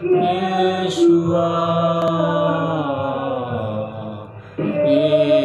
Yeshua, Yeshua,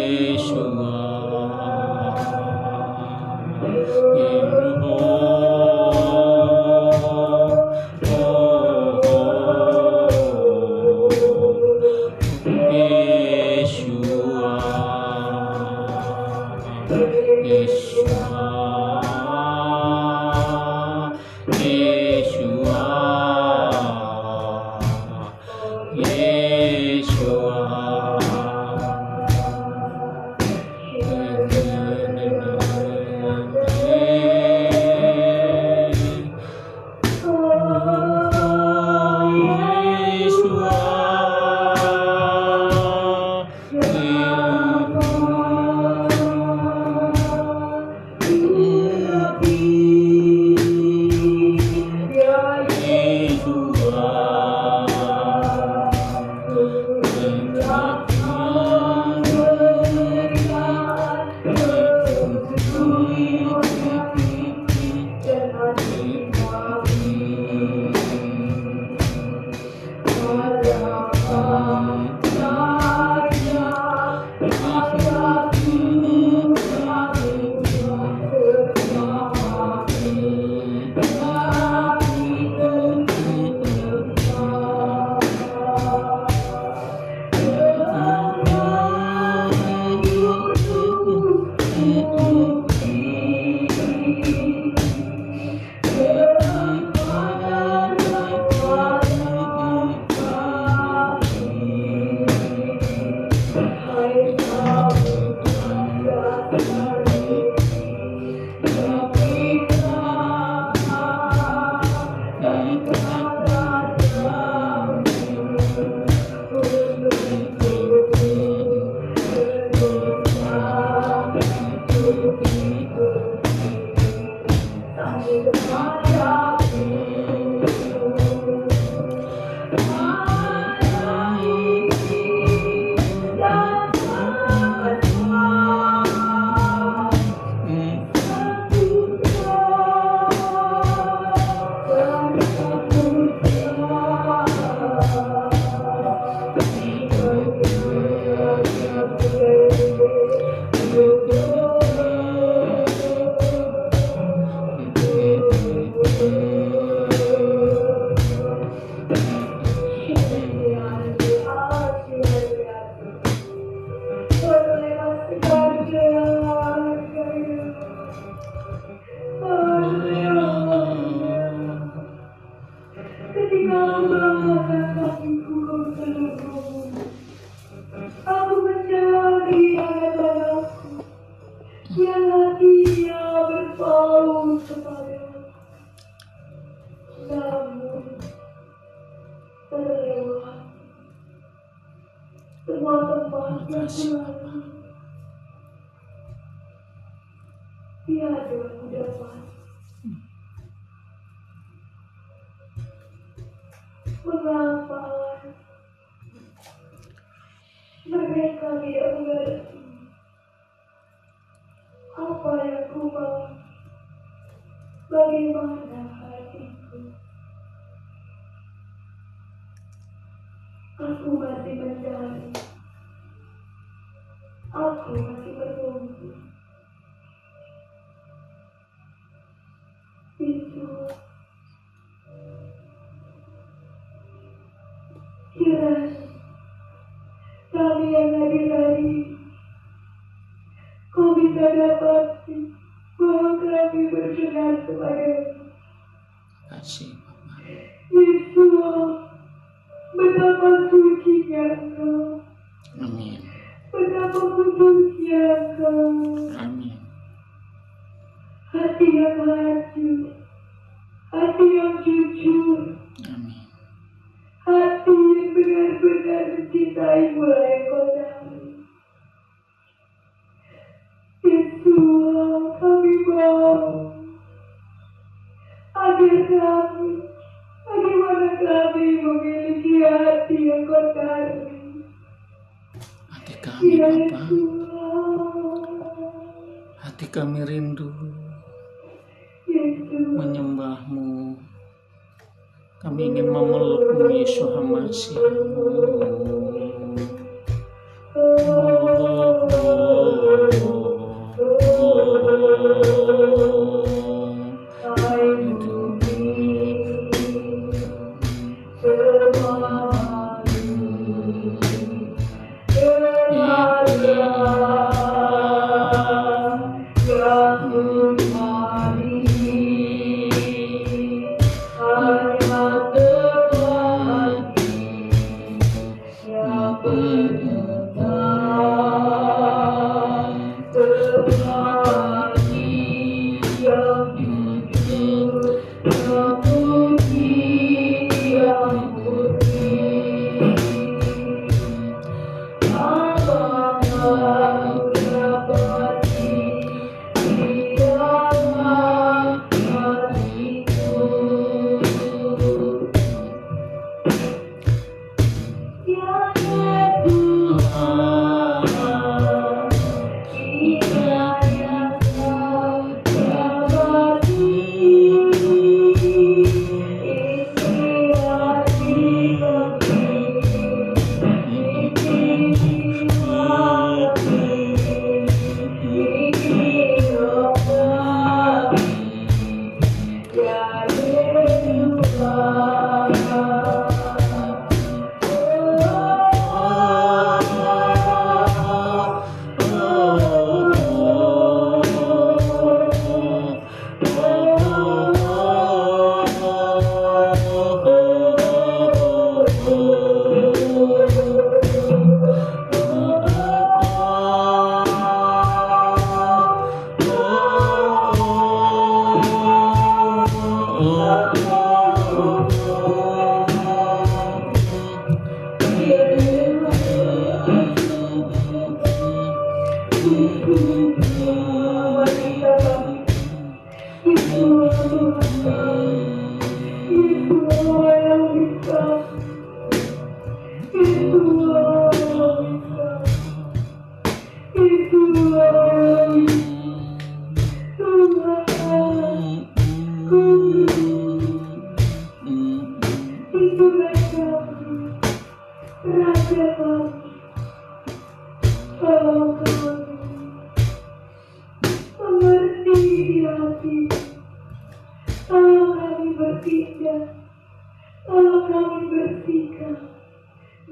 Aku mencari anak-anakku yang hatinya berpaut kepadamu, namun terlewat semua tempat yang selalu tiada ku dapat. Mengapa mereka tidak mengerti apa yang ku mau, bagaimana hatiku? Aku masih mencari, aku masih menunggu. Itu kiranya kami yang hadir hari ini, kau bisa dapati bahwa kami berkenan kepadamu. Kasih Bapak. Yesus, betapa sucinya Engkau, Amin. betapa kudusnya Engkau. Amin. Hati yang hancur, hati yang jujur, Amin. hati yang benar-benar mencintai mulai Engkau tahu. Yesus, kami mau agar kami, bagaimana kami memiliki hati yang Kau taruh. Hati kami Bapak, hati kami rindu Yesus, menyembah-Mu, Kami ingin memelukmu Yesus Hamasi.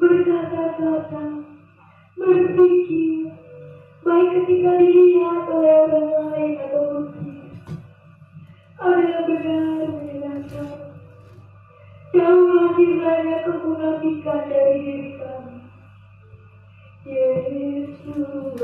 Berkata-kata, berpikir, baik ketika dilihat oleh orang lain atau berpikir, adalah benar menyenangkan. Jauhlah kiranya kemunafikan dari diri kami. Yesus,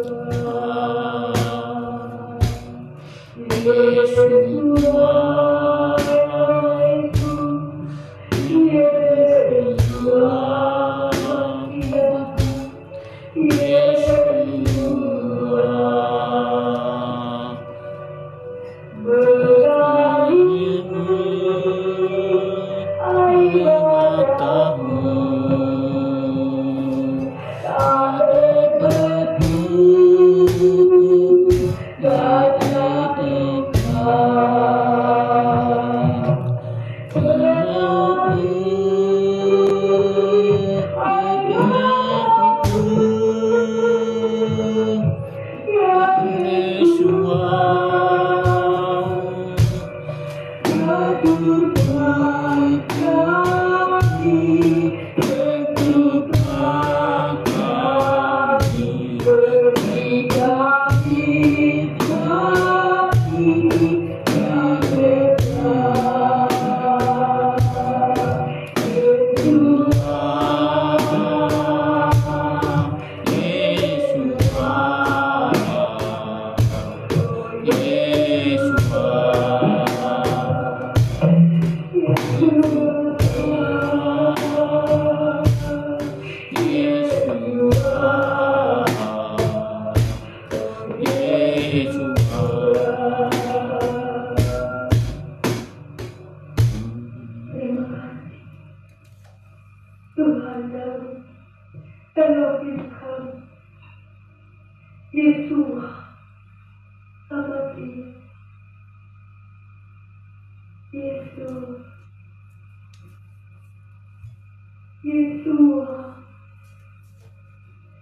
Yeshua,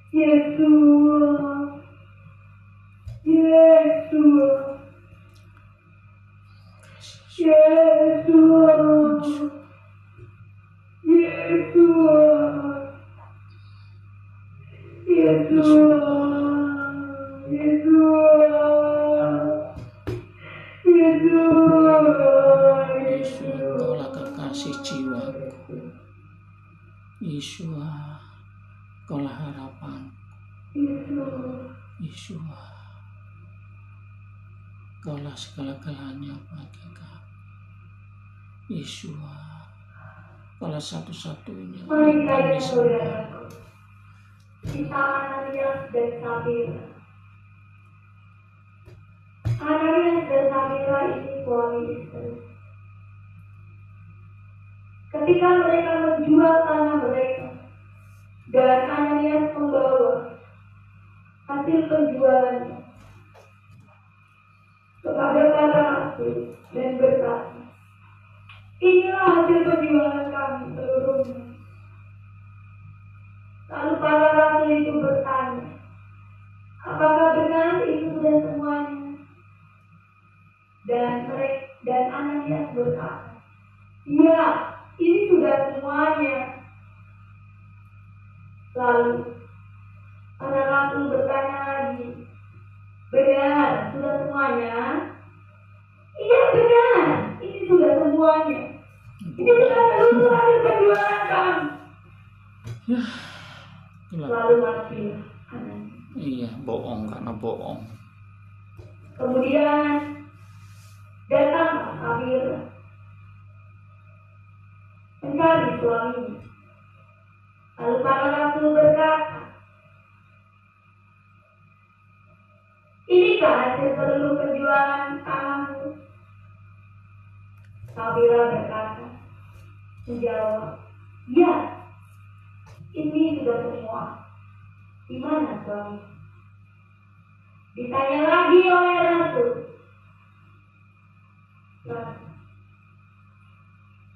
Yeshua, Yeshua, Yeshua, Yeshua, Yeshua, Yeshua, Yesus, Engkaulah kekasih jiwaku. Yesus, Engkaulah harapan. Yesus, Engkaulah segala-galanya bagi kami. Yesus, Engkaulah satu-satunya Mari yang kami kalian sembah. saudaraku, kita Ananias dan Safira. Ananias dan Safira ini suami istri. Ketika mereka menjual tanah mereka, dan Ananias membawa hasil penjualannya kepada para rasul dan berkata, inilah hasil penjualan kami seluruhnya. Lalu para rasul itu bertanya, apakah benar itu sudah semuanya? Dan Ananias berkata, ya, ini sudah semuanya. Lalu para rasul bertanya lagi, benar sudah semuanya? Iya benar, ini sudah semuanya. Ini sudah seluruh hasil penjualan kami. Lalu mati Ananias. Iya, bohong karena bohong. Kemudian datang Safira mencari suaminya. Lalu para rasul berkata, inikah hasil seluruh penjualan tanahmu? Safira berkata, menjawab, ya, ini sudah semua. Di mana suami? Ditanya lagi oleh rasul.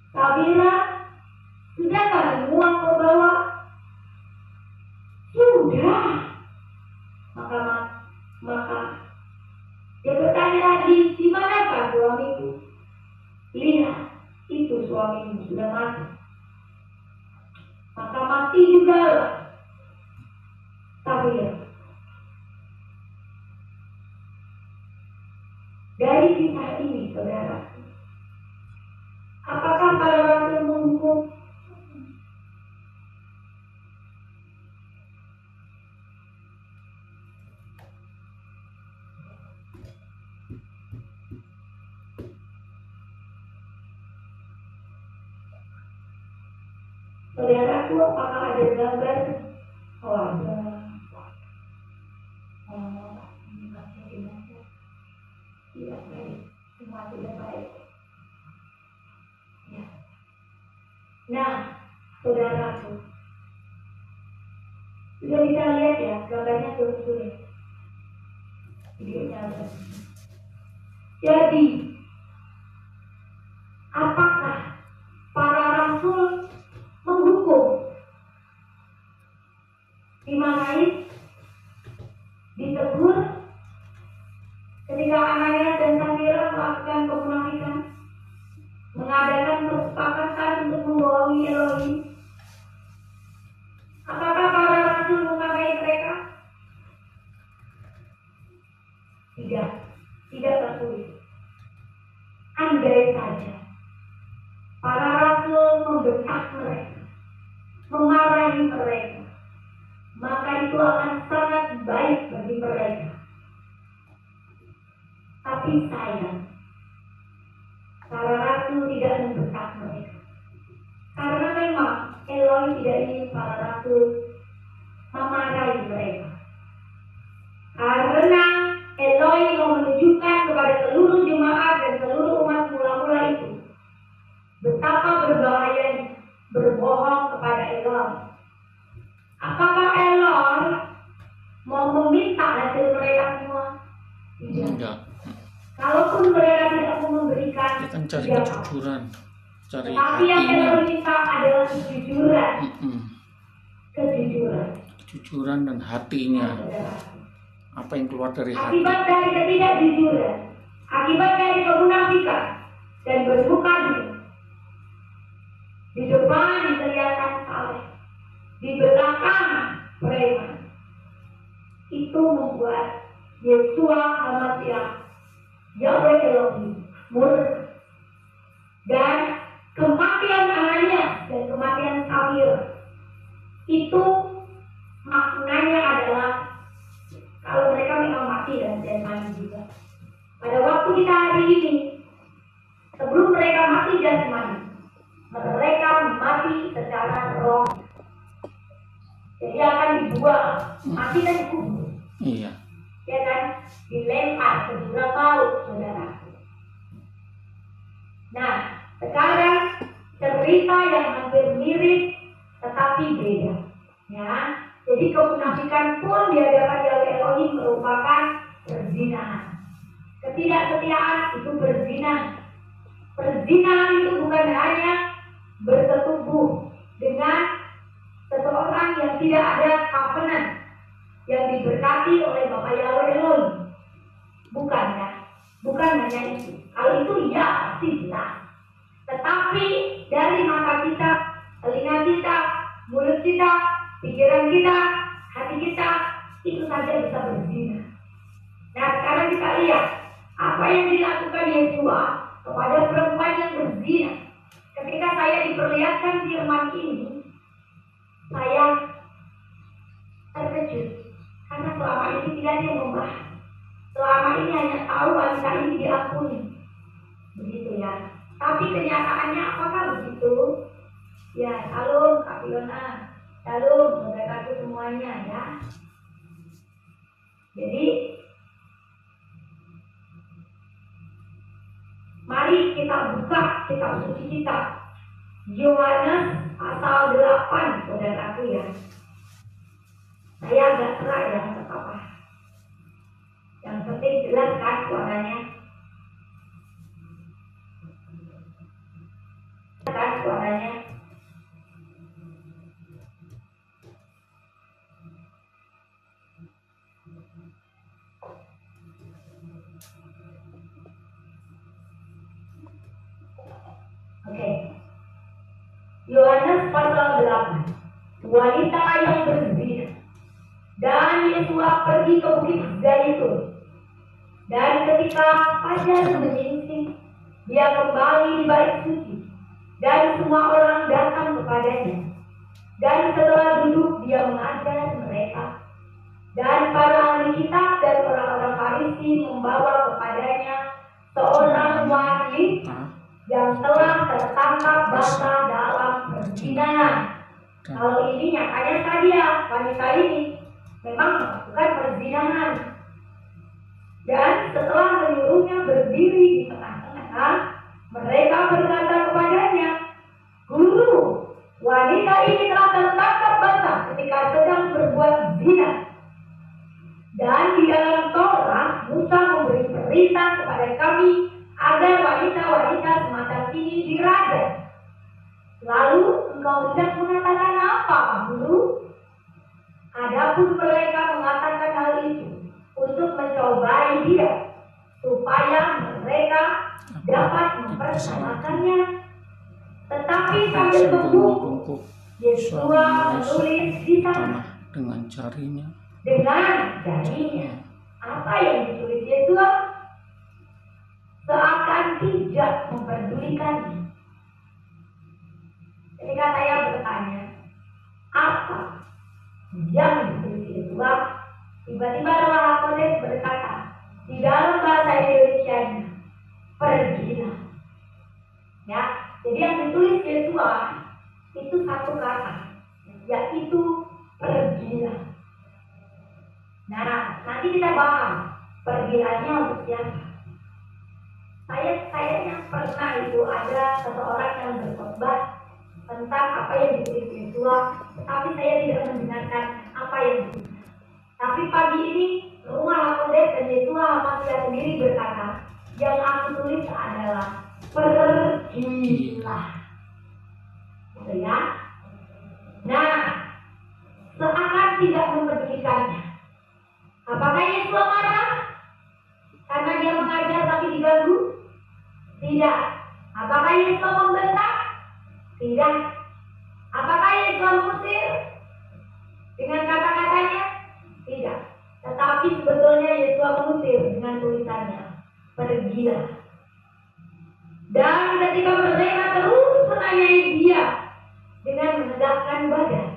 Safira, sudahkah semua kau bawa? Sudah. Maka dia bertanya lagi, di manakah suamiku? Lihat, itu suamimu sudah mati. Maka mati juga Safira. Dari kisah ini, saudara, apakah para rasul menghukum? Saudaraku, apakah ada gambar? Oh, ada. Ini masih dinasih. Tidak baik. Semua tidak baik. Ya. Nah, saudaraku, sudah bisa lihat ya gambarnya tulis-tulis. Videonya ada. Jadi, apakah para rasul menghukum? Dimarahin, ditegur ketika Ananias dan Safira melakukan kemunafikan, mengadakan kesepakatan untuk membohongi Elohim. Apakah para rasul menghargai mereka? Tidak tertulis. Andai saja para rasul membentak mereka, memarahi mereka, maka itu akan sangat baik bagi mereka. Tapi sayang, para rasul tidak membentak mereka. Karena memang Elohim tidak ingin para rasul memarahi mereka. Karena Elohim mau menunjukkan kepada seluruh jemaat dan seluruh umat mula-mula itu betapa berbahayanya berbohong kepada Elohim. Apakah Elohim mau meminta hasil mereka semua? Tidak. Enggak. Kalaupun mereka tidak mau memberikan, Dia kan cari tidak kejujuran. cari Tapi yang hatinya. kita minta adalah kejujuran. Kejujuran. Kejujuran dan hatinya. Apa yang keluar dari hati. Akibat dari ketidakjujuran, akibat dari kemunafikan dan bermuka diri, di depan kelihatan saleh, di belakang preman. Itu membuat Yesua Hamasiah Yahweh Elohim murka, dan kematian Ananias dan kematian Safira itu maknanya adalah kalau mereka memang mati dan mati juga. Pada waktu kita hari ini, sebelum mereka mati jasmani, mereka mati secara roh. Jadi akan dibuang, mati dan dikubur. Iya. Ya kan? Dilempar ke jurang maut, saudara. Nah, sekarang cerita yang hampir mirip tetapi beda. Ya, jadi kemunafikan pun di hadapan Yahweh Elohim merupakan perzinahan. Ketidaksetiaan itu berzina. Perzinahan itu bukan hanya bersetubuh dengan seseorang yang tidak ada covenant yang diberkati oleh Bapa Yahweh Elohim. Bukan ya, bukan hanya itu. Kalau itu ya pasti jelas. Tetapi dari mata kita, telinga kita, mulut kita, pikiran kita, hati kita, itu saja bisa berzina. Nah, sekarang kita lihat apa yang dilakukan Yesua kepada perempuan yang berzina. Ketika saya diperlihatkan firman ini, saya terkejut karena selama ini tidak ada yang membahas. Selama ini hanya tahu wanita ini diampuni, begitu ya. Tapi kenyataannya apakah begitu? Ya, salam Kak Fiona, salam saudaraku semuanya ya. Jadi mari kita buka kitab suci kita, Yohanes pasal 8, saudaraku ya. Saya agak serak ya, nggak apa-apa. Yang penting jelas kan suaranya. Kan suaranya. Oke. Yohanes pasal 8. Wanita yang berzina. Dan Yesua pergi ke Bukit Zaitun. Dan ketika fajar menyingsing, dia kembali di bait suci. Dan semua orang datang kepadanya. Dan setelah duduk dia mengajar mereka. Dan para ahli kitab dan orang-orang Farisi membawa kepadanya seorang wanita yang telah tertangkap basah dalam perzinahan. Kalau ini nyatanya saja wanita ini memang melakukan perzinahan. Dan setelah menyuruhnya berdiri di tengah-tengah, mereka berkata kepadanya, "Guru, wanita ini telah tertangkap basah ketika sedang berbuat zina. Dan di dalam Taurat, Musa memberi perintah kepada kami agar wanita-wanita semacam ini dirajam. Lalu engkau hendak mengatakan apa, Guru?" Adapun mereka mengatakan hal itu untuk mencobai dia, supaya mereka dapat mempersalahkannya. Tetapi sambil membungkuk, Yesua menulis di tanah dengan jarinya. Apa yang ditulis Yesua seakan tidak memperdulikannya. Ketika saya bertanya, apa yang ditulis Yesua, tiba-tiba Roh HaKodes berkata di dalam bahasa Indonesianya, "Pergilah." Ya, jadi yang ditulis Yesua itu satu kata, yaitu pergilah. Nah, nanti kita bahas pergilahnya untuk siapa. Saya kayaknya pernah itu ada seseorang yang berkhotbah tentang apa yang ditulis Yesua, tapi saya tidak mendengarkan apa yang ditulis. Tapi pagi ini Ruh HaKodes dan Yesua Hamasiah sendiri berkata, yang aku tulis adalah bergila. Gitu ya. Nah, seakan tidak mempedulikannya. Apakah Yesus marah karena dia mengajar tapi diganggu? Tidak. Apakah Yesus membentak? Tidak. Apakah Yesus mengusir dengan kata-katanya? Tidak. Tetapi sebetulnya Yesus mengusir dengan tulisannya, pergilah. Dan ketika mereka terus menanyai dia dengan menegakkan badan,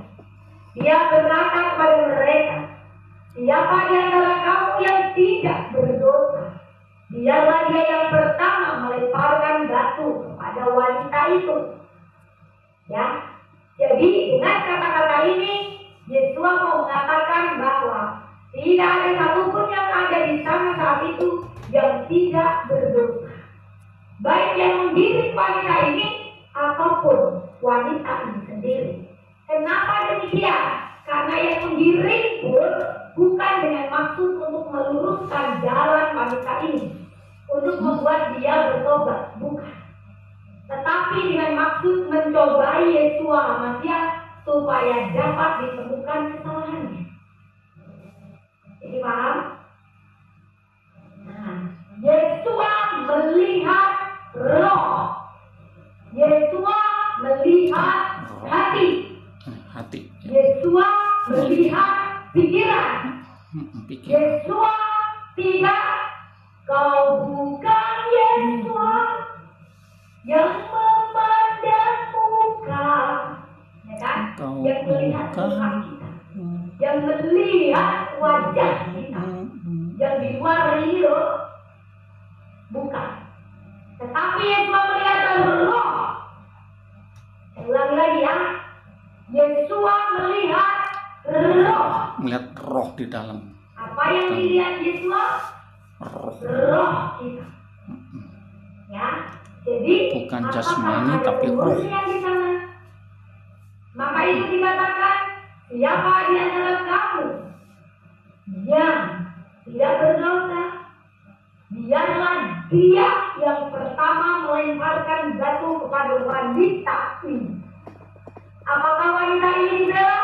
dia berkata kepada mereka, siapa di antara kamu yang tidak berdosa? Dialah dia yang pertama melemparkan batu kepada wanita itu. Ya, jadi dengan kata-kata ini Yesus mau mengatakan bahwa tidak ada satupun yang ada di sana saat itu yang tidak berdosa. Baik yang mendidik wanita ini ataupun wanita ini sendiri. Kenapa demikian? Karena yang mengiring pun bukan dengan maksud untuk meluruskan jalan wanita ini, untuk membuat dia bertobat, bukan. Tetapi dengan maksud mencobai Yesua Hamasiah supaya dapat ditemukan kesalahannya. Jadi paham? Nah, Yesua melihat roh. Yesua melihat hati. Yesua melihat pikiran. Yesua tidak, kau bukan Yesua yang memandang muka, ya kan? Yang melihat muka kita, yang melihat wajah kita, yang di luar ini loh, bukan. Tetapi Yesua melihat roh. Saya ulangi lagi ya. Yesua melihat roh. Melihat roh di dalam. Apa yang dilihat Yesua? Roh kita. Ya. Jadi bukan jasmani tapi roh. Di sana. Maka itu dikatakan, siapa di antara kamu yang tidak berdosa, biarlah dia yang pertama melemparkan batu kepada wanita ini. Apakah wanita ini dibela?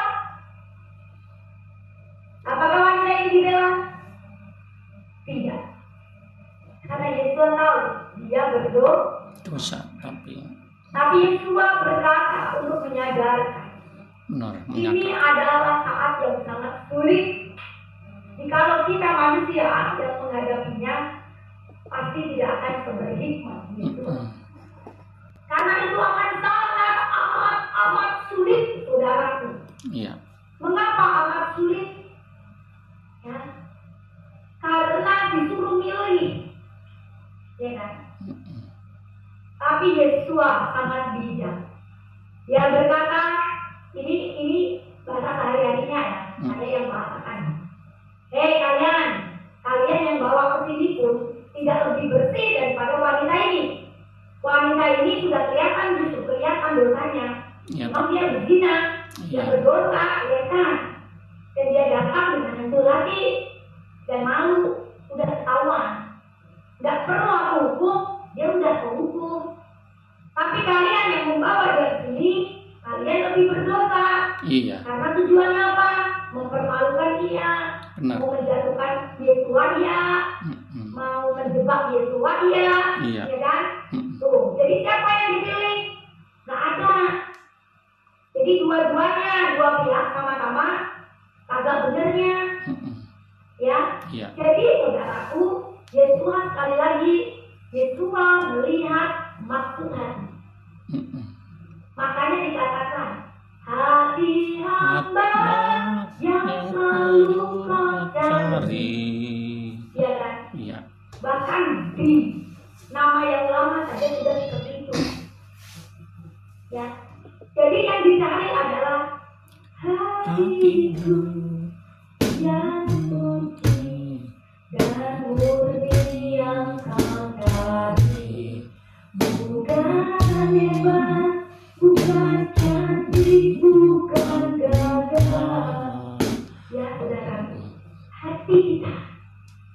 Apakah wanita ini dibela? Tidak. Karena Yesus tahu dia berdosa. Tapi Yesus berkata untuk menyadarkan. Ini adalah saat yang sangat sulit. Jikalau kita manusia yang menghadapinya, pasti tidak akan berhikmat. Karena itu akan sangat amat sulit, saudaraku. Iya. Mengapa amat sulit? Ya, karena disuruh milih, ya kan? Tapi Yesus sangat bijak. Dia berkata, ini bahasa sehari-harinya ya, saya yang merasakan. Hei kalian yang bawa ke sini pun tidak lebih bersih daripada wanita ini. Wanita ini sudah justru kelihatan dosanya. Memang dia berzina, dia berdosa, ya kan? Dan dia datang dengan sentuh hati dan malu, sudah ketahuan. Tidak perlu aku hukum, dia sudah terhukum. Tapi kalian yang membawa dia ke sini, kalian lebih berdosa. Iya. Karena tujuannya apa? Mempermalukan dia, mau menjatuhkan Yesua dia, mau menjebak Yesua dia, ya kan? Tuh, jadi siapa yang dipilih? Nggak ada. Jadi dua-duanya, dua pihak sama-sama agak benernya, ya. Jadi saudaraku, Yesua sekali lagi, Yesua melihat maksud hati. Makanya dikatakan, hati hamba yang selalu kau cari. Ya kan? Iya. Bahkan di nama yang lama saja sudah seperti itu. Ya. Jadi yang dicari adalah hatiku yang suci dan murni yang kau cari. Bukan hebat, bukan cantik, bukan gagah. Ya saudara, hati kita,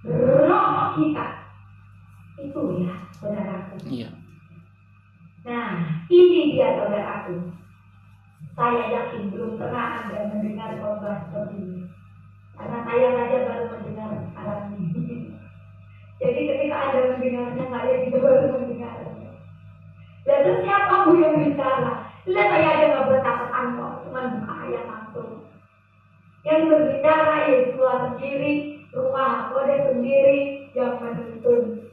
roh kita, itu ya saudara. Iya. Nah Ini dia saudaraku. Saya yakin belum pernah Anda mendengar khotbah seperti ini. Karena saya saja baru mendengar sekarang ini. Jadi ketika Anda mendengarnya, saya juga baru mendengarnya. Lalu siapa Bu yang bicara? Lihat saya aja nggak buat catatan kok, cuma buka ayat langsung. Yang berbicara Yesus sendiri, rumah Kodes sendiri yang menuntun.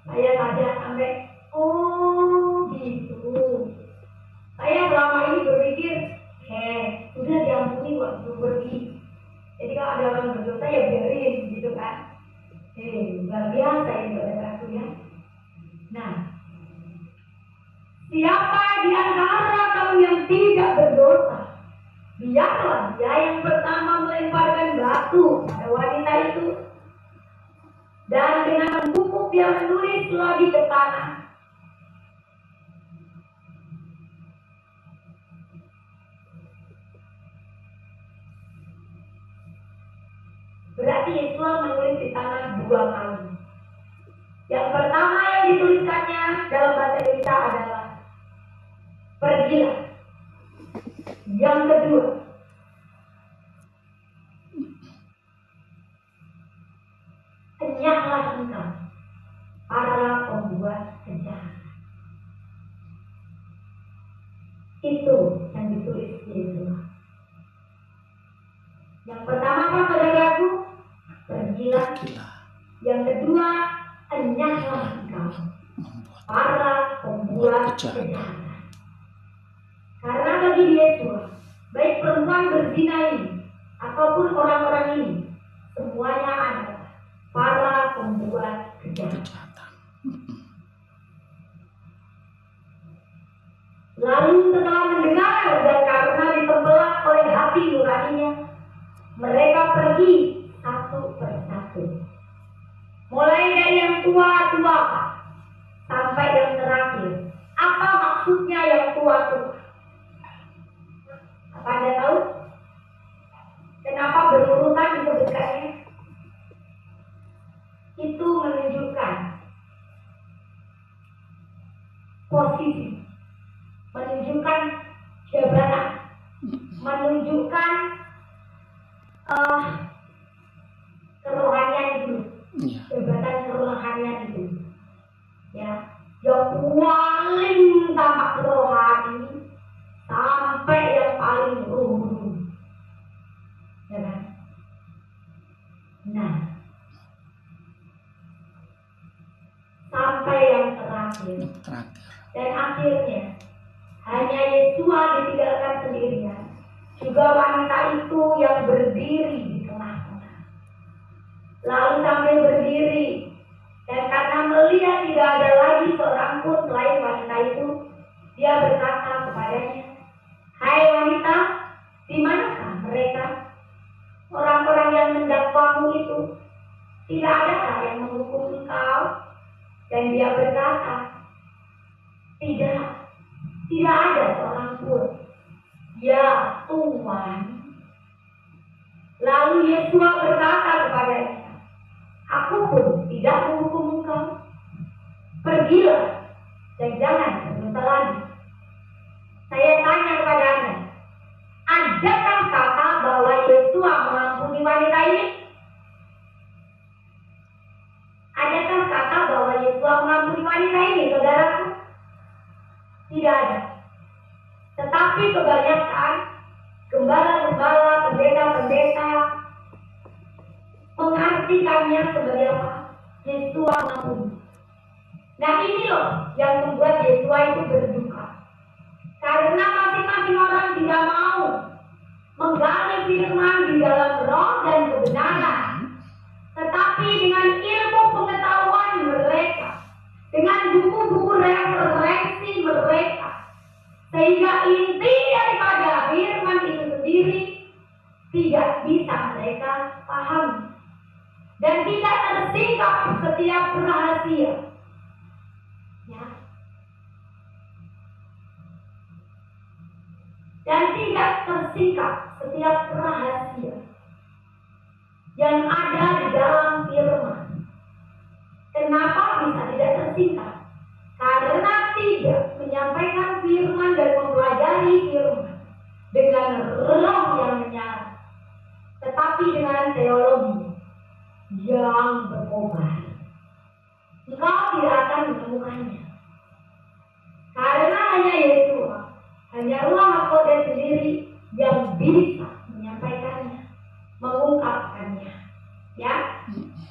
Saya saja sampai, oh gitu. Saya selama ini berpikir, udah diampuni waktu pergi. Jadi kalau ada orang berdosa ya biarin gitu kan. Luar biasa ini saudaraku ya. Nah, siapa di antara kamu yang tidak berdosa? Biarlah dia yang pertama melemparkan batu pada wanita itu. Dan dengan membungkuk dia menulis lagi ke tanah. Berarti Yesus menulis di tanah 2 kali. Yang pertama yang dituliskannya dalam bahasa Indonesia adalah pergilah. Yang kedua, enyahlah engkau para pembuat kejahatan. Itu yang ditulis di Yesus. Yang pertama apa saudaraku? Pergilah. Yang kedua, enyahlah engkau para pembuat kejahatan. Karena bagi Yesus, baik perempuan berzina ini ataupun orang-orang ini, semuanya adalah para pembuat kejahatan. Lalu setelah mendengar dan karena ditembelak oleh hati nuraninya, mereka pergi satu persatu. Mulai dari yang tua-tua sampai yang terakhir. Apa maksudnya yang tua-tua? Apa Anda tahu? Kenapa berurutan disebutkannya? Itu menunjukkan posisi, menunjukkan jabatan, menunjukkan kerohanian itu, jabatan kerohanian itu, ya, yang paling tampak rohani sampai yang paling ruh, ya kan? Nah, sampai yang terakhir. Dan akhirnya hanya Yesus ditinggalkan sendirian. Juga wanita itu yang berdiri di tengah-tengah. Lalu sambil berdiri, dan karena melihat tidak ada lagi seorang pun selain wanita itu, dia berkata kepadanya, "Hai wanita, di manakah mereka? Orang-orang yang mendakwamu itu, tidak adakah yang menghukum engkau?" Dan dia berkata, tidak ada seorang pun. Ya Tuhan. Lalu Yesus berkata kepadanya, "Aku pun tidak menghukum engkau. Pergilah dan jangan berdosa lagi." Saya tanya kepada Anda, adakah kata bahwa Yesus mengampuni wanita ini? Adakah kata bahwa Yesus mengampuni wanita ini, saudaraku? Tidak ada. Tetapi kebanyakan gembala-gembala, pendeta-pendeta mengartikannya sebagai apa? Yesus mengampuni. Nah ini loh yang membuat Yesus itu berduka. Karena masing-masing orang tidak mau menggali firman di dalam roh dan kebenaran. Tetapi dengan ilmu pengetahuan mereka, dengan buku-buku referensi mereka, sehingga inti daripada firman itu sendiri tidak bisa mereka pahami dan tidak tersingkap setiap rahasia. Ya. Dan tidak tersingkap setiap rahasia yang ada di dalam firman. Kenapa bisa tidak tersingkap? Karena tidak menyampaikan firman yang berkobar. Engkau tidak akan menemukannya. Karena hanya Yesua, hanya Ruach HaKodes sendiri yang bisa menyampaikannya, mengungkapkannya. Ya.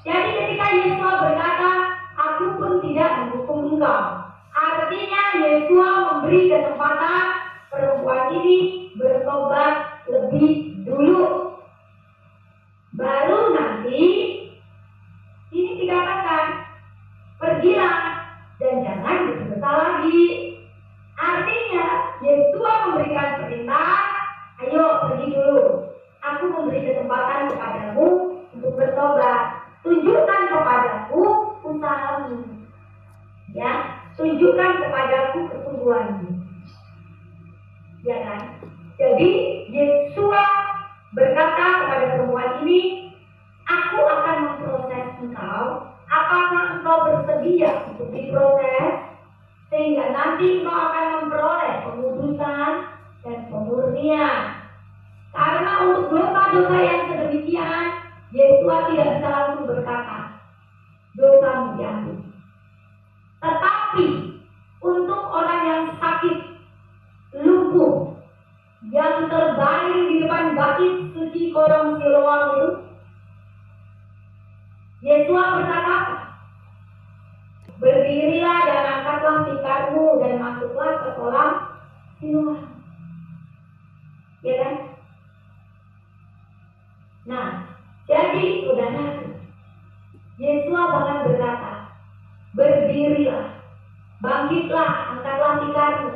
Jadi ketika Yesua berkata, aku pun tidak menghukum engkau. Artinya Yesua memberi kesempatan perempuan ini bertobat lebih dulu. Baru nanti ini dikatakan, pergilah dan jangan berdosa lagi. Artinya Yesua memberikan perintah, ayo pergi dulu. Aku memberi kesempatan kepadamu untuk bertobat. Tunjukkan kepadaku usahamu. Ya, tunjukkan kepadaku kesungguhanmu. Ya kan? Jadi Yesua berkata kepada perempuan ini, aku akan memproses engkau. Apakah engkau bersedia untuk diproses? Sehingga nanti engkau akan memperoleh pengudusan dan pemurnian. Karena untuk dosa-dosa yang sedemikian, Yesua tidak bisa langsung berkata, dosamu diampuni. Tetapi untuk orang yang sakit, lumpuh, yang terbaring di depan bait suci Korong Siloam itu, Yesua berkata, berdirilah dan angkatlah tikarmu dan masuklah ke kolam Siloam. Ya kan? Nah, jadi saudara, Yesua bahkan berkata, berdirilah, bangkitlah, angkatlah tikarmu,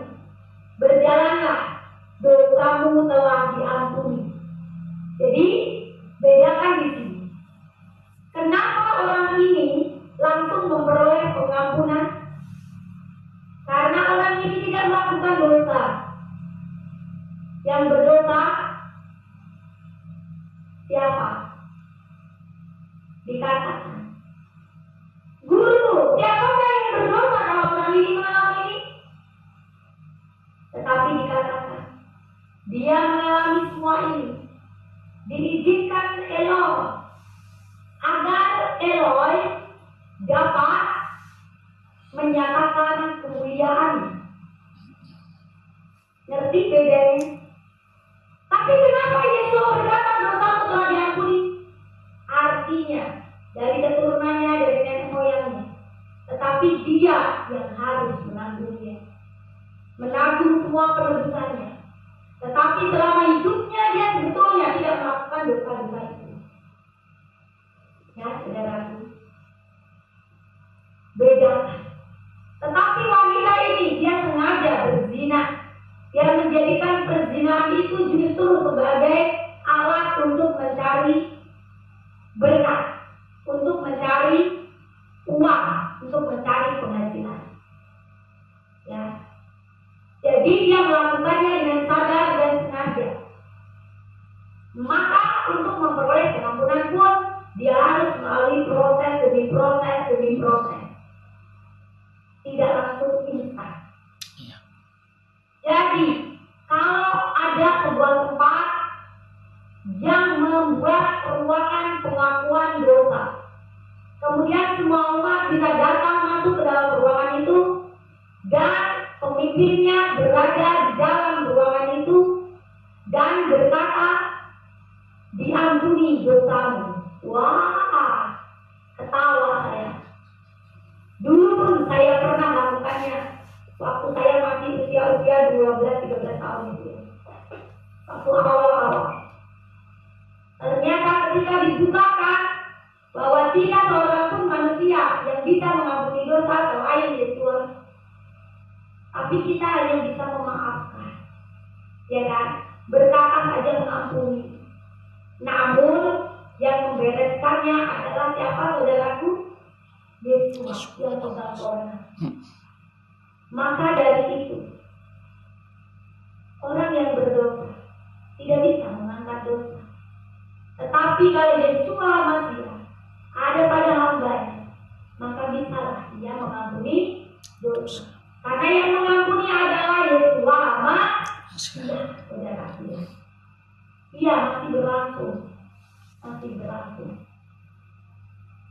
berjalanlah, dosamu telah diampuni. Jadi bedakan di sini. Kenapa orang ini langsung memperoleh pengampunan? Karena orang ini tidak melakukan dosa. Yang berdosa siapa? Dikatakan, guru, siapakah yang berdosa kalau orang ini mengalami ini? Tetapi dikatakan, dia mengalami semua ini. Diizinkan Eloi, agar Eloi dapat menyatakan kemuliaan. Ngerti bedanya? Tapi kenapa Yesus berkata dosamu telah diampuni? Artinya dari keturunannya, dari nenek moyangnya. Tetapi dia yang harus menanggungnya, menanggung semua pendosanya. Tetapi selama hidupnya dia sebetulnya tidak melakukan dosa-dosa itu. Ya, saudaraku, beda. Tetapi wanita ini dia sengaja berzina. Dia menjadikan perzinahan itu justru sebagai alat untuk mencari berkat, untuk mencari uang, untuk mencari penghasilan. Ya. Jadi dia melakukannya dengan sadar dan sengaja. Maka untuk memperoleh pengampunan pun dia harus melalui proses demi proses demi proses. Tidak langsung instan. Jadi kalau ada sebuah tempat yang membuat ruangan pengakuan dosa, kemudian semua umat bisa datang masuk ke dalam ruangan itu, dan pemimpinnya berada di dalam ruangan itu dan berkata, diampuni dosamu. Wah, ketawa saya. Dulu pun saya pernah melakukannya waktu saya masih usia 12-13 tahun itu. Waktu awal-awal. Ternyata ketika dibukakan bahwa tidak seorang pun manusia yang bisa mengampuni dosa selain Yesus, tapi kita hanya bisa memaafkan, ya kan? Berkata saja mengampuni. Namun yang membereskannya adalah siapa, saudaraku? Yesus yang sempurna. Maka dari itu, orang yang berdosa tidak bisa mengangkat dosa. Tetapi kalau Yesus masih ada pada hambanya, maka bisalah dia mengampuni dosa. Karena yang mengampuni adalah Yesus masih. Saudara, iya masih berlangsung.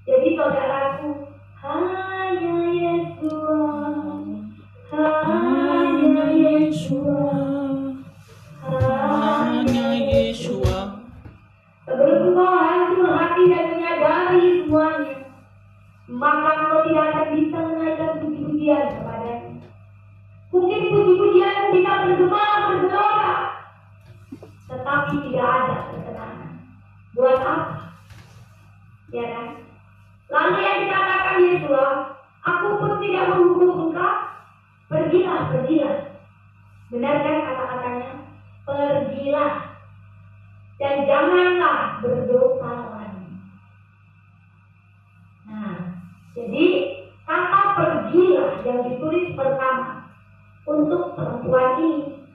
Jadi saudaraku, hanya Yesus, hanya Yesus, Hanya Yesua. Sebelum kau hancur hati dan menyadari semuanya, maka kau tidak akan bisa menaikkan puji-pujian kepadanya. Mungkin puji-pujian bisa bergelora, tetapi tidak ada ketenangan. Buat apa? Ya kan? Lalu yang dikatakan Yesus, aku pun tidak menghukum engkau. Pergilah, pergilah. Benar kan kata-katanya? Pergilah. Dan janganlah berdosa lagi. Nah, jadi kata pergilah yang ditulis pertama untuk perempuan ini.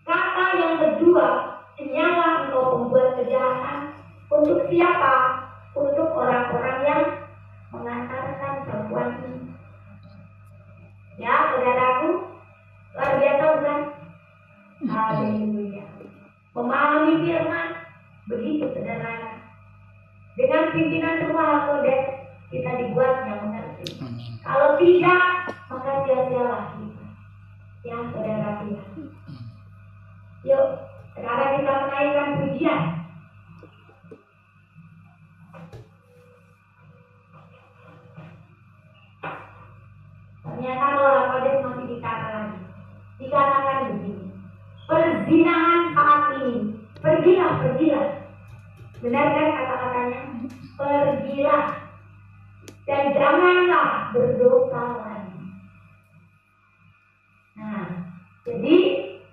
Kata yang kedua, janganlah engkau membuat kejahatan. Untuk siapa? Untuk orang-orang yang mengantarkan perempuan ini. Ya, saudaraku, luar biasa bukan? Haleluya. Memahami firman begitu sederhana. Dengan pimpinan Roh Kudus kita dibuat yang mengerti. Kalau tidak, maka sia-sialah kita. Ya, saudara kita. Yuk, sekarang kita menaikkan pujian. Ternyata Roh Kudus masih dikatakan begini. Perzinahan saat ini, pergilah, pergilah. Benar kan kata-katanya? Pergilah. Dan janganlah berdosa lagi. Nah, jadi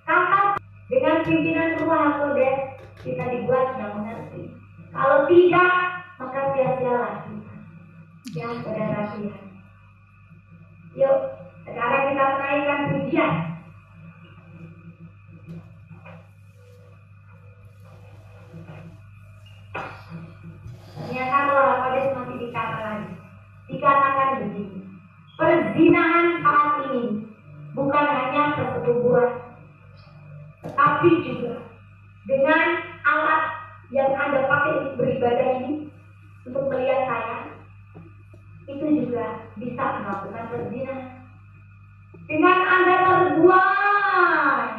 kata dengan pimpinan Roh Kudus kita dibuat yang mengerti. Kalau tidak, maka sia-sialah kita. Ya, saudara kita. Yuk, sekarang kita menaikkan pujian. Ternyata Roh Kudus masih dikatakan begini. Perzinahan saat ini bukan hanya persetubuhan, tetapi juga dengan alat yang Anda pakai untuk beribadah ini, untuk melihat saya, itu juga bisa melakukan perzinahan. Dengan Anda terbuai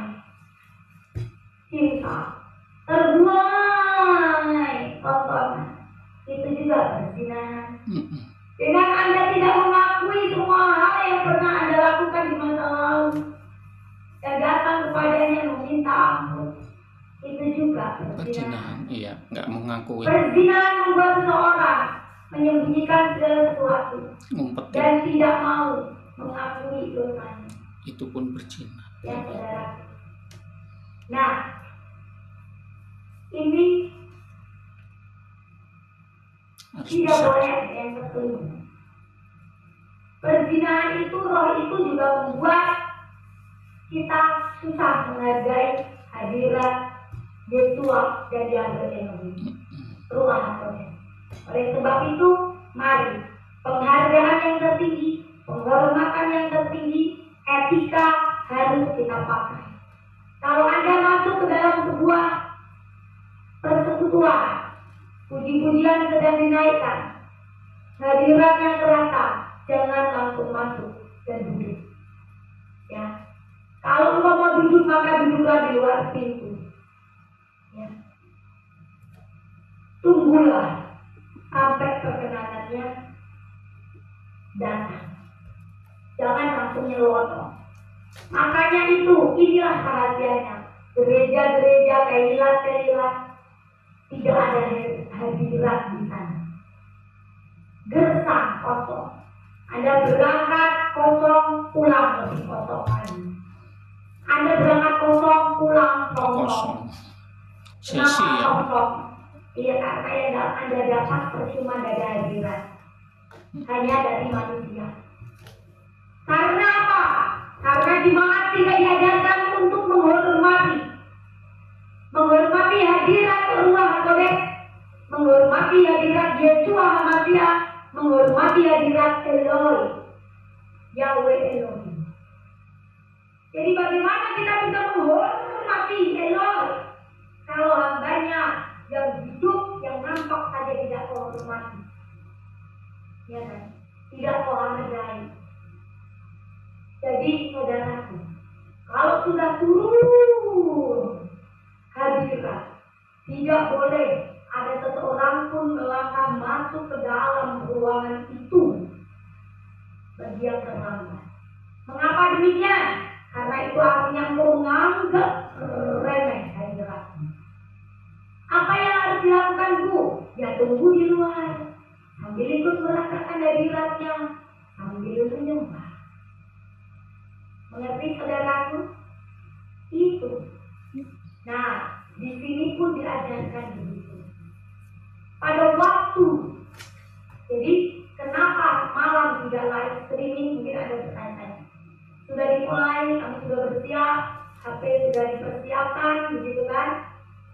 cinta, terbuai kotoran, itu juga perzinahan. Dengan Anda tidak mengakui semua hal yang pernah Anda lakukan di masa lalu dan datang kepadanya meminta ampun, itu juga perzinahan. Iya, nggak mengakui. Perzinahan membuat seseorang menyembunyikan segala sesuatu dan tidak mau mengakui dosanya. Itu pun berzina. Ya, saudara. Nah, ini tidak boleh yang tertulis. Perzinahan itu, roh itu juga membuat kita susah menghargai hadirat Yesus dan diambil Elohim. Ruah Kudus. Oleh sebab itu, mari penghargaan yang tertinggi, penghormatan yang tertinggi, etika harus kita pakai. Kalau Anda masuk ke dalam sebuah persekutuan, puji-pujian sedang dinaikkan, hadirat yang terasa, jangan langsung masuk dan duduk. Ya, kalau engkau mau duduk maka duduklah di luar pintu. Ya, tunggulah sampai perkenanannya datang. Jangan langsung nyelonong. Makanya inilah rahasianya. Gereja-gereja kehilat tidak ada hadirat di sana. Gersang kosong. Anda berangkat kosong, pulang lebih kosong lagi. Anda berangkat kosong, pulang kosong. Sisi ya. Kosong? Iya, karena yang Anda dapat percuma dari hadirat. Hanya dari manusia. Karena apa? Karena jemaat tidak diajarkan untuk menghormati hadirat Ruah Kudus, menghormati hadirat Yesus Hamasia, menghormati hadirat Elohim, Yahweh Elohim. Jadi bagaimana kita bisa menghormati Elohim kalau hambanya yang hidup, yang nampak saja tidak menghormati? Ya kan? Tidak kau hargai. Jadi saudaraku, kalau sudah turun hadirat, tidak boleh ada seseorang pun melangkah masuk ke dalam ruangan itu bagi yang terlambat. Mengapa demikian? Karena itu artinya engkau menganggap remeh hadirat. Apa yang harus dilakukan, Bu? Ya tunggu di luar, sambil ikut merasakan hadiratnya, sambil menyembah. Mengerti saudaraku? Itu. Nah, di sini pun diajarkan begitu. Pada waktu, jadi kenapa malam tidak live streaming? Mungkin ada pertanyaan. Sudah dimulai, kami sudah bersiap, HP sudah dipersiapkan, begitu kan?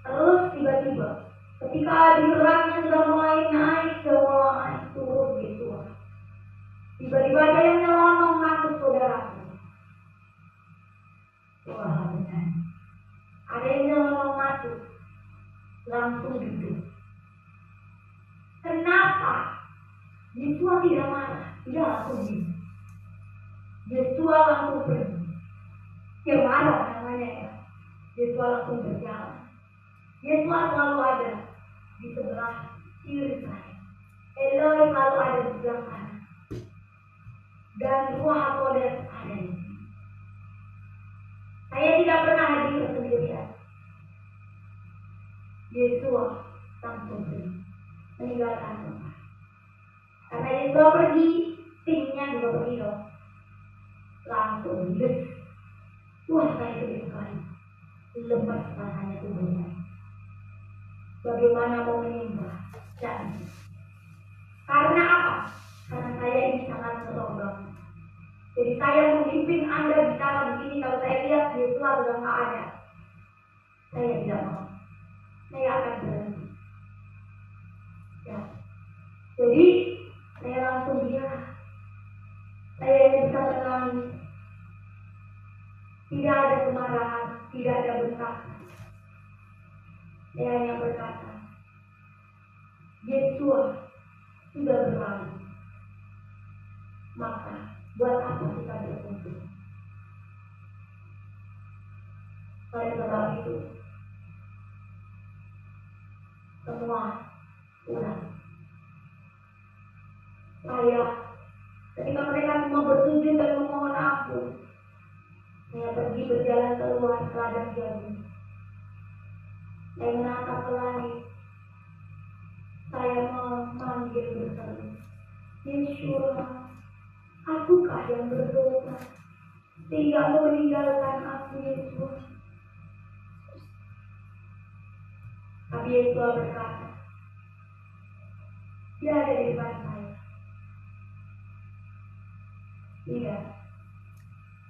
Terus tiba-tiba, ketika hadiratnya sudah mulai naik, sudah mulai turun gitu. Tiba-tiba ada yang nyelonong masuk saudaraku. Wah, benar. Ada yang nyelonong masuk, langsung duduk. Kenapa? Yesua tidak marah, tidak langsung duduk. Yesua langsung pergi. Dia marah namanya ya. Yesua langsung berjalan. Yesua selalu ada di sebelah kiri saya. Eloi selalu ada di sebelah kanan. Dan Ruah HaKodes ada di sini. Saya tidak pernah hadir sendirian. Yesua langsung pergi, meninggalkan tempat. Karena Yesua pergi, timnya juga pergi dong. Langsung les. Wah, saya sedih sekali. Lemas rasanya tubuhnya. Bagaimana mau menyembah? Dan karena apa? Karena saya ini sangat merombak. Jadi saya memimpin Anda bicara begini, kalau saya lihat Yesua sudah nggak ada, saya tidak mau. Saya akan berhenti. Ya. Jadi saya langsung bilang, saya hanya bisa menangis. Tidak ada kemarahan, tidak ada bentakan. Saya hanya berkata, Yesua sudah berlalu. Maka buat apa kita berkumpul? Pada sebab itu, semua pulang. Saya, ketika mereka semua bersujud dan memohon ampun, saya pergi berjalan keluar ke ladang jagung. Saya menatap ke langit. Saya memanggil berseru, Yesua, akukah yang berdosa sehingga Engkau meninggalkan aku, Yesus? Tapi Yesua berkata, dia ada di depan saya. Tidak.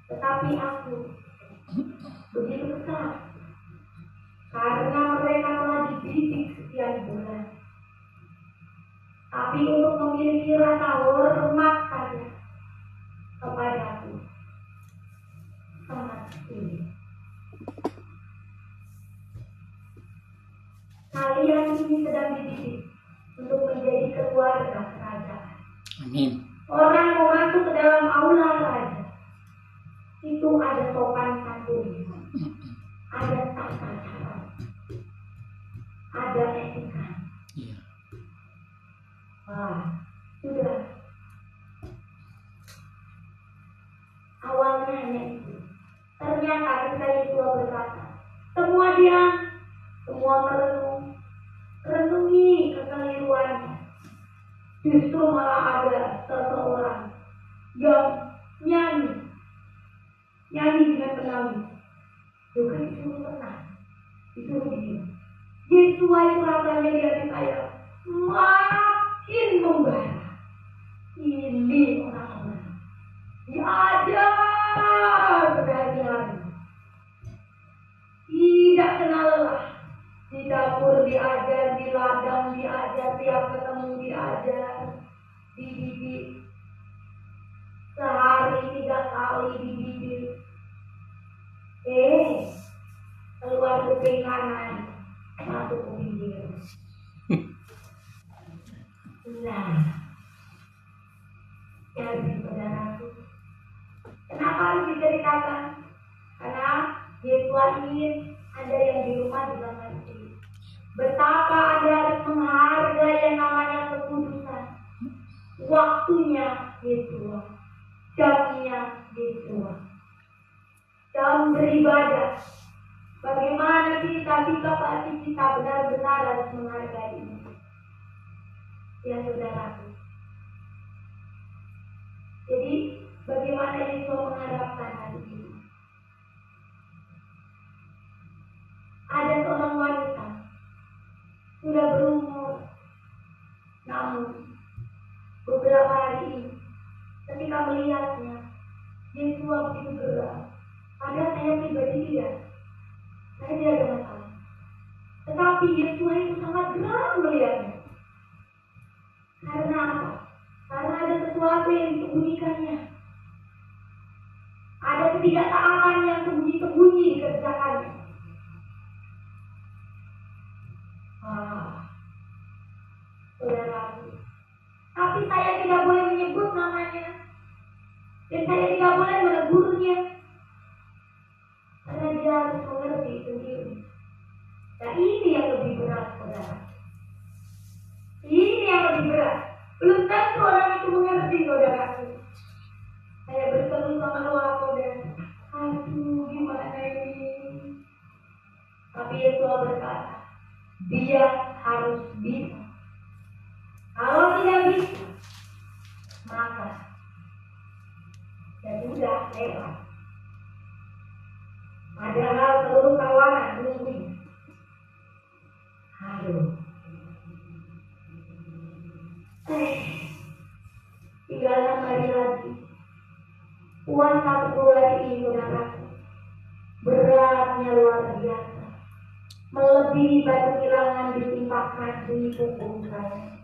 Tetapi aku begitu kesal karena mereka telah dididik sekian bulan. Tapi untuk memiliki rasa hormat saja kepadaku sangat tinggi. Kalian ini sedang dididik untuk menjadi keluarga kerajaan. Amin. Orang mau masuk ke dalam aula raja, itu ada sopan santun, ada tata cara, ada etika. Iya. Wah, sudah. Awalnya hanya itu. Ternyata ketika Yesua berkata, semua diam, semua merenung, renungi kekeliruannya. Justru malah ada seseorang yang nyanyi dengan penangis. Juga disuruh tenang, disuruh diam. Yesua yang rasanya di hati saya makin membara. Ini orang-orang diajar berhari-hari, tidak kenal lelah. Di dapur diajar, di ladang diajar, tiap ketemu diajar, dididik. Sehari 3 kali dididik. Keluar kuping kanan, masuk kuping kiri. Nah, yakin Anda yang di rumah juga ngerti betapa Anda harus menghargai yang namanya kekudusan. Waktunya Yesus, jamnya Yesus, jam beribadah. Bagaimana kita pasti kita benar-benar harus menghargai ini. Ya saudaraku. Jadi bagaimana Yesus mengharapkan hari ini? Ada seorang wanita sudah berumur, namun beberapa hari ini ketika melihatnya Yesus begitu geram. Padahal saya pribadi saya tidak ada masalah. Tetapi Yesus itu sangat geram melihatnya. Karena apa? Karena ada sesuatu yang disembunyikannya. Ada ketidaktaatan yang sembunyi-sembunyi dikerjakannya. Saudara, tapi saya tidak boleh menyebut namanya. Dan saya tidak boleh menegurnya. Karena dia harus mengerti sendiri. Nah ini yang lebih berat, saudara. Ini yang lebih berat. Belum tentu orang itu mengerti, saudaraku. Saya bertemu sama Luako dan aduh gimana ini. Tapi Yesus berkata, dia harus bisa. Kalau tidak bisa, maka ya sudah lewat. Padahal seluruh kawanan nungguin. Aduh. Tinggal 6 hari lagi. Puasa 10 hari ini, saudaraku. Beratnya luar biasa. Melebihi batu kilangan ditimpakan di punggung saya.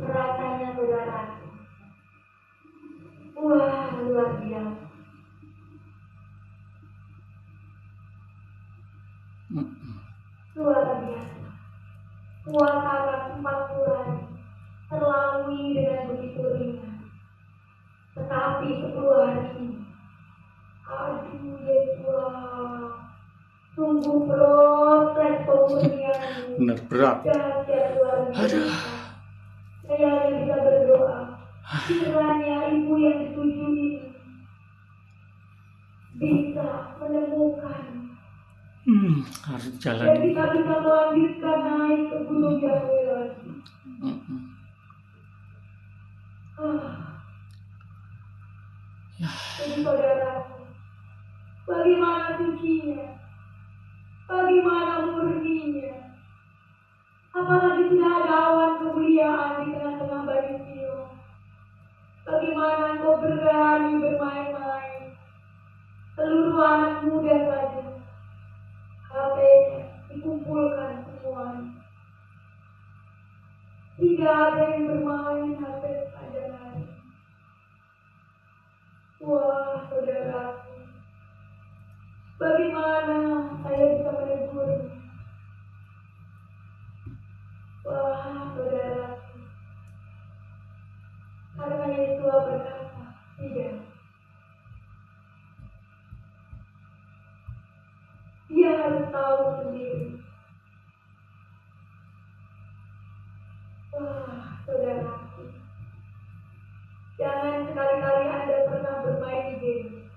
Rasanya, saudaraku. Wah, luar biasa. Luar biasa. Puasa 40 hari terlalui dengan begitu ringan. Tetapi 10 hari ini, aduh Yesus, sungguh proses pemurnianmu Benar berat. dahsyat luar biasa. Saya hanya bisa berdoa, kiranya ibu yang disetujui ini bisa menemukan Harus dan jalan. kita bisa melanjutkan naik ke gunung Yahweh lagi. Jadi saudaraku, bagaimana sucinya, bagaimana murninya, apalagi sudah ada awan kemuliaan di tengah-tengah Bani Sion. Bagaimana engkau berani bermain-main, seluruh anak muda saja, HP-nya dikumpulkan semuanya. Tidak ada yang bermain HP sepanjang hari. Wah, saudaraku, bagaimana saya bisa menegurnya? Wah, saudaraku, karena Yesus berkata, tidak. Dia harus tahu sendiri. Wah, saudaraku, jangan sekali-kali Anda pernah bermain game.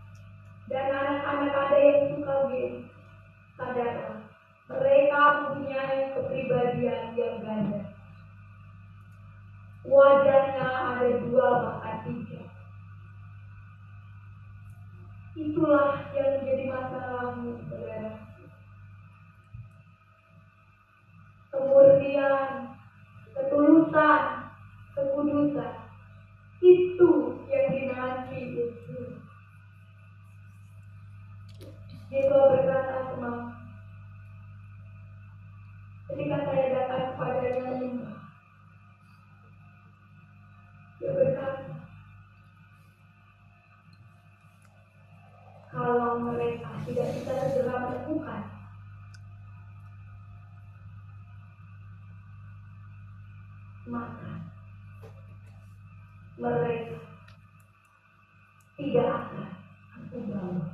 Dan anak-anak Anda yang suka game, sadarlah, mereka mempunyai kepribadian yang ganda. Wajahnya ada 2 bahkan 3. Itulah yang menjadi masalahmu, saudara. Kemurnian, ketulusan, kekudusan, itu yang dinanti Yesus. Yesus berkata semalam, ketika saya datang kepadanya menyembah, dia berkata, kalau mereka tidak bisa segera melakukan, maka mereka tidak akan aku bawa.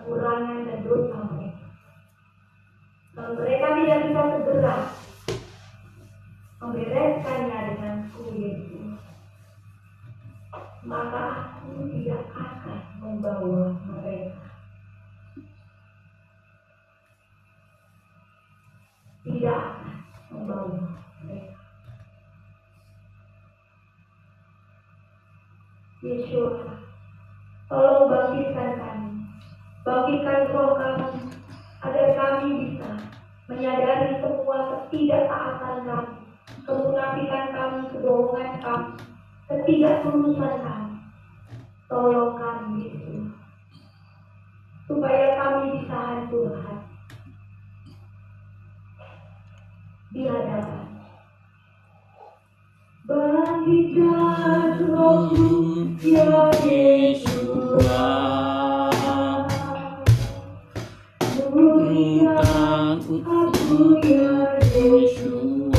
kekurangan dan dosa mereka. Kalau mereka tidak bisa segera membereskannya dengan Yesus, maka aku tidak akan membawa mereka. Tidak akan membawa mereka. Yesus, tolong bangkitkan kami, bangkitkan roh kami, agar kami bisa menyadari semua ketidaktaatan kami, kemunafikan kami, kebohongan kami, ketidaktulusan kami. Tolong kami, Yesus, supaya kami bisa hancur hati di hadapan. Bangkitkan rohku, ya Yesus, pulihkan aku, ya Yesus,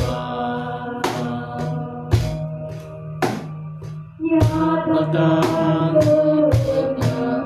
nyatakan kehendakmu, aku dapat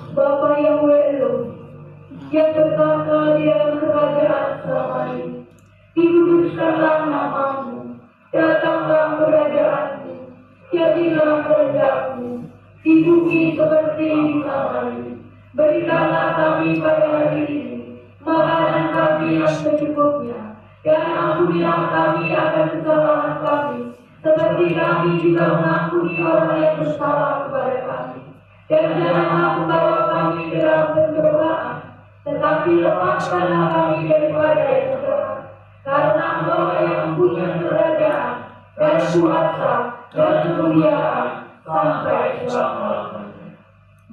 Bapa yang welong, yang bertata di dalam kerajaan selamanya, dikuduskanlah namamu, datanglah kerajaanmu, jadilah kehendakmu, di bumi seperti di samanya. Berikanlah kami pada hari ini makanan kami yang secukupnya, dan ampunilah kami akan kesalahan kami, seperti kami juga mengampuni orang yang bersalah kepada kami. Dan janganlah membawa kami dalam pencobaan, tetapi lepaskanlah kami daripada yang jahat. Karena Engkau yang punya kerajaan dan kuasa dan kemuliaan sampai selama-lamanya.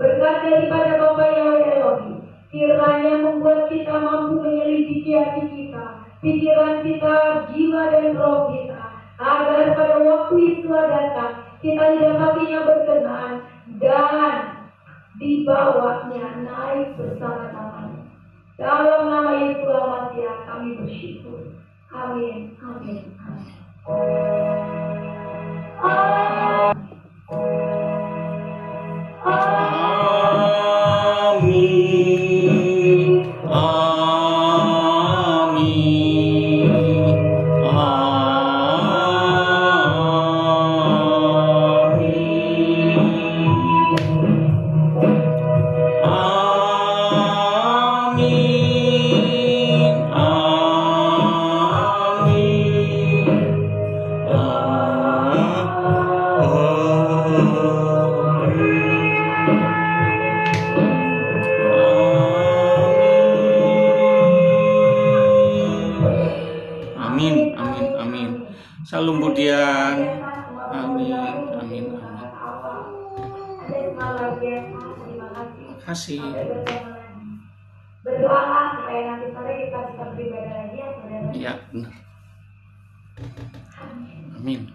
Berkat daripada Bapa yang Elohi, kiranya membuat kita mampu menyelidiki hati kita, pikiran kita, jiwa dan roh kita, agar pada waktu itu datang kita didapatinya berkenan dan dibawanya naik bersama-sama. Dalam nama Yesus Masiah kami bersyukur. Amin. Amin. Amin. Salam Budian. Amin. Amin. Amin. Terima kasih. Berdoalah supaya nanti sore kita bisa beribadah lagi ya, saudara. Iya, benar. Amin.